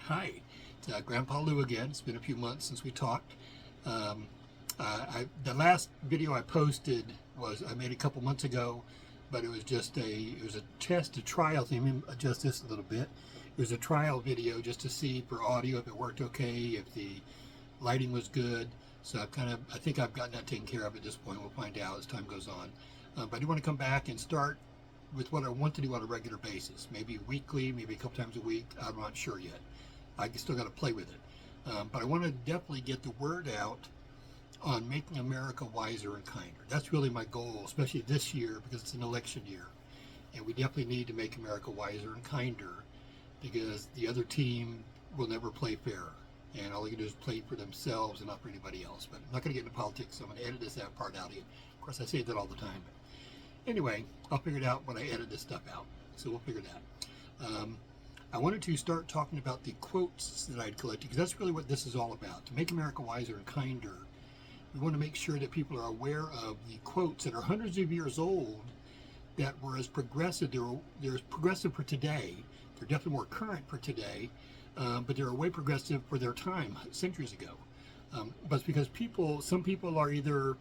Hi, it's Grandpa Lou again. It's been a few months since we talked. Um, the last video I posted was I made a couple months ago, but it was just it was a test, a trial thing. Let me adjust this a little bit. It was a trial video just to see for audio if it worked okay, if the lighting was good. So I think I've gotten that taken care of at this point. We'll find out as time goes on. But I do want to come back and start with what I want to do on a regular basis. Maybe weekly, maybe a couple times a week. I'm not sure yet. I still got to play with it. But I want to definitely get the word out on making America wiser and kinder. That's really my goal, especially this year because it's an election year. And we definitely need to make America wiser and kinder because the other team will never play fair. And all they can do is play for themselves and not for anybody else. But I'm not going to get into politics, so I'm going to edit that part out here. Of course, I say that all the time. But anyway, I'll figure it out when I edit this stuff out. So we'll figure that. I wanted to start talking about the quotes that I'd collected because that's really what this is all about. To make America wiser and kinder, we want to make sure that people are aware of the quotes that are hundreds of years old that were as progressive. They're progressive for today. They're definitely more current for today, but they're way progressive for their time, centuries ago. But it's because some people are either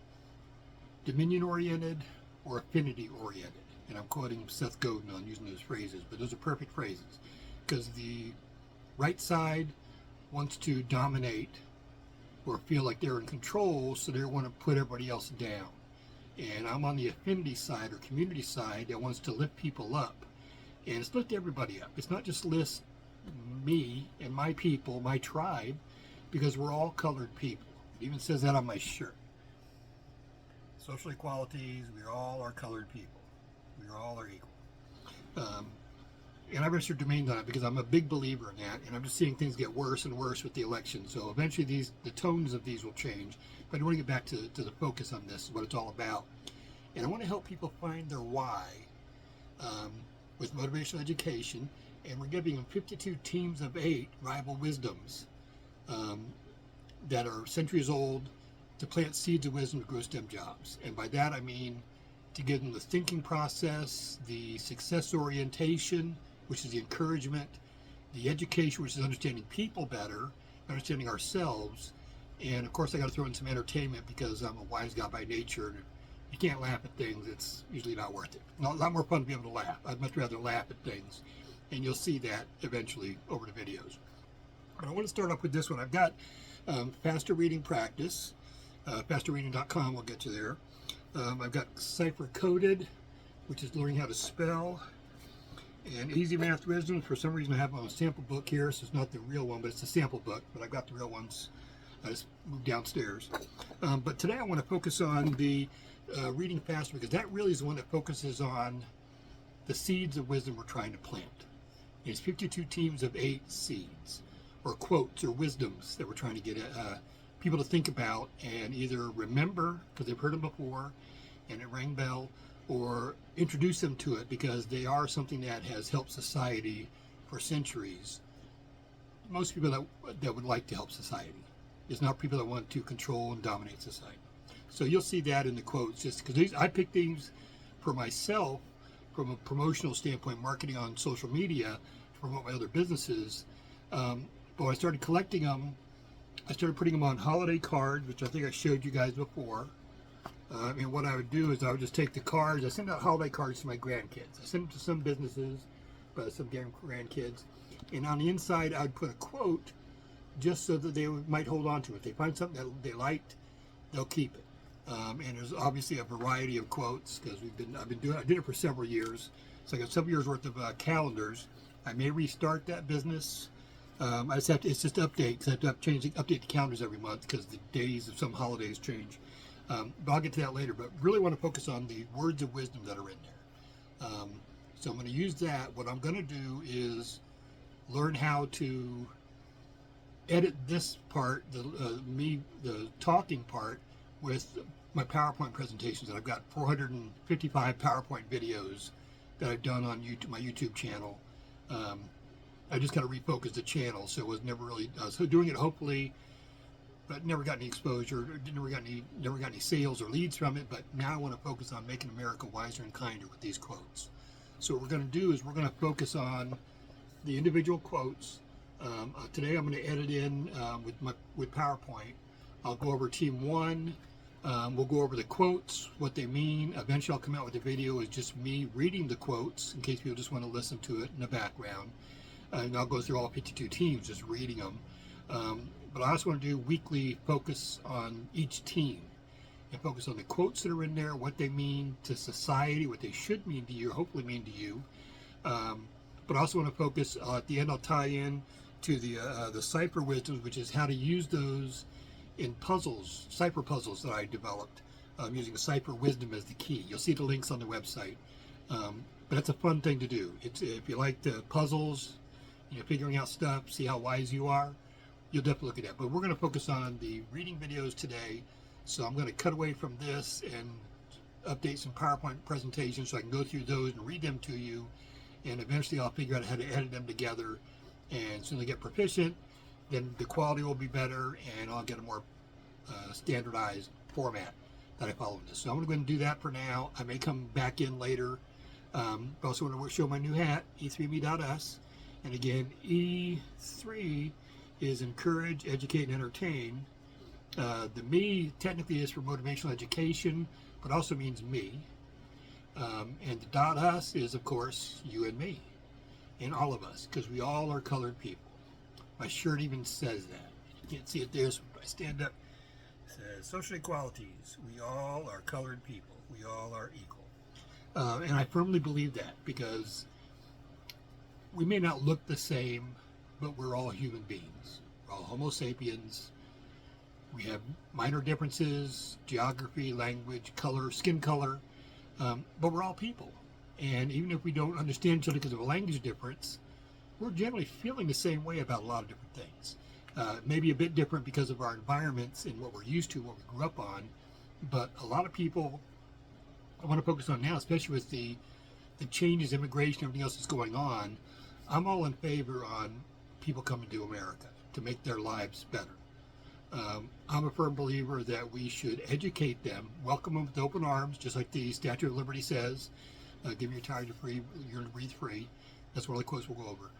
dominion-oriented or affinity-oriented. And I'm quoting Seth Godin on using those phrases, but those are perfect phrases. Because the right side wants to dominate or feel like they're in control, so they want to put everybody else down. And I'm on the affinity side or community side that wants to lift people up. And it's lift everybody up. It's not just lift me and my people, my tribe, because we're all colored people. It even says that on my shirt. Social equalities, we all are colored people. We all are equal. And I registered domains on it because I'm a big believer in that, and I'm just seeing things get worse and worse with the election. So eventually the tones of these will change. But I want to get back to the focus on this, what it's all about. And I want to help people find their why with motivational education. And we're giving them 52 teams of 8 rival wisdoms that are centuries old to plant seeds of wisdom to grow STEM jobs. And by that I mean to give them the thinking process, the success orientation, which is the encouragement, the education, which is understanding people better, understanding ourselves, and of course I got to throw in some entertainment because I'm a wise guy by nature, and if you can't laugh at things, it's usually not worth it. A lot more fun to be able to laugh. I'd much rather laugh at things, and you'll see that eventually over the videos. But I want to start off with this one. I've got faster reading practice, fasterreading.com, we'll get you there. I've got Cipher Coded, which is learning how to spell, and Easy Math Wisdom. For some reason I have a sample book here, so it's not the real one, but it's a sample book, but I've got the real ones. I just moved downstairs. But today I want to focus on the reading faster, because that really is the one that focuses on the seeds of wisdom we're trying to plant. It's 52 teams of 8 seeds, or quotes, or wisdoms that we're trying to get people to think about and either remember because they've heard them before and it rang bell, or introduce them to it because they are something that has helped society for centuries. Most people that would like to help society. It's not people that want to control and dominate society. So you'll see that in the quotes, just because I picked these for myself from a promotional standpoint, marketing on social media to promote my other businesses. But when I started collecting them, I started putting them on holiday cards, which I think I showed you guys before. And what I would do is I would just take the cards. I send out holiday cards to my grandkids. I send them to some businesses, but some grandkids. And on the inside, I would put a quote just so that they might hold on to it. If they find something that they liked, they'll keep it. And there's obviously a variety of quotes because I did it for several years. So I got several years worth of calendars. I may restart that business. It's just update because I have to update the calendars every month because the days of some holidays change. But I'll get to that later. But really want to focus on the words of wisdom that are in there. So I'm going to use that. What I'm going to do is learn how to edit this part, the talking part, with my PowerPoint presentations. And I've got 455 PowerPoint videos that I've done on YouTube, my YouTube channel. I just kind of refocused the channel, so it was never really so doing it hopefully, but never got any exposure, never got any sales or leads from it. But now I want to focus on making America wiser and kinder with these quotes. So what we're going to do is we're going to focus on the individual quotes Today I'm going to edit in with PowerPoint. I'll go over team one. We'll go over the quotes, what they mean. Eventually I'll come out with a video is just me reading the quotes in case people just want to listen to it in the background. And I'll go through all 52 teams just reading them. But I also want to do weekly focus on each team and focus on the quotes that are in there, what they mean to society, what they should mean to you, hopefully mean to you. But I also want to focus, at the end I'll tie in to the cipher wisdoms, which is how to use those in puzzles, cipher puzzles that I developed, using cipher wisdom as the key. You'll see the links on the website. But it's a fun thing to do. If you like the puzzles, figuring out stuff, see how wise you are, you'll definitely look at that. But we're going to focus on the reading videos today. So I'm going to cut away from this and update some PowerPoint presentations so I can go through those and read them to you. And eventually I'll figure out how to edit them together. And as soon as I get proficient, then the quality will be better and I'll get a more standardized format that I follow in this. So I'm going to go ahead and do that for now. I may come back in later. I also want to show my new hat, e3me.us. And again, E3 is encourage, educate, and entertain. The me technically is for motivational education, but also means me. And the .us is, of course, you and me, and all of us, because we all are colored people. My shirt even says that. You can't see it there, so if I stand up, it says social equalities. We all are colored people. We all are equal. And I firmly believe that, because we may not look the same, but we're all human beings. We're all Homo sapiens. We have minor differences, geography, language, color, skin color, but we're all people. And even if we don't understand each other because of a language difference, we're generally feeling the same way about a lot of different things. Maybe a bit different because of our environments and what we're used to, what we grew up on, but a lot of people I want to focus on now, especially with the changes, immigration, everything else that's going on. I'm all in favor on people coming to America to make their lives better. I'm a firm believer that we should educate them, welcome them with open arms, just like the Statue of Liberty says. Give me your time to free, you're to breathe free. That's one of the quotes we'll go over.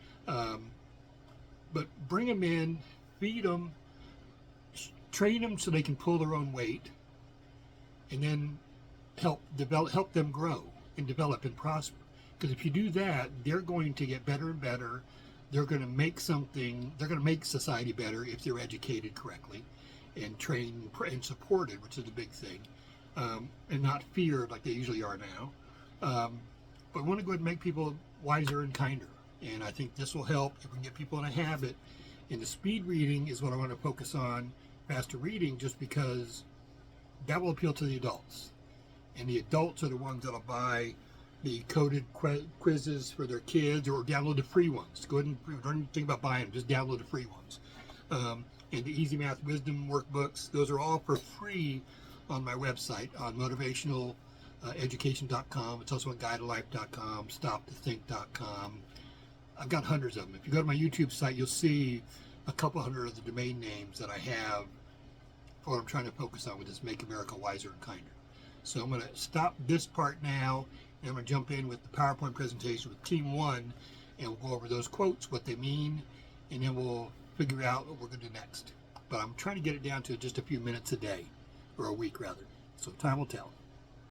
But bring them in, feed them, train them so they can pull their own weight, and then help them grow and develop and prosper. Because if you do that, they're going to get better and better. They're going to make society better if they're educated correctly and trained and supported, which is the big thing, and not feared like they usually are now. But we want to go ahead and make people wiser and kinder. And I think this will help if we can get people in a habit. And the speed reading is what I want to focus on, faster reading, just because that will appeal to the adults. And the adults are the ones that'll buy the coded quizzes for their kids or download the free ones. Go ahead and don't even think about buying them, just download the free ones. And the Easy Math Wisdom workbooks, those are all for free on my website on motivationaleducation.com. It's also on guidelife.com, stoptothink.com. I've got hundreds of them. If you go to my YouTube site, you'll see a couple hundred of the domain names that I have for what I'm trying to focus on with this Make America Wiser and Kinder. So I'm going to stop this part now, and I'm going to jump in with the PowerPoint presentation with Team 1, and we'll go over those quotes, what they mean, and then we'll figure out what we're going to do next. But I'm trying to get it down to just a few minutes a day, or a week rather. So time will tell.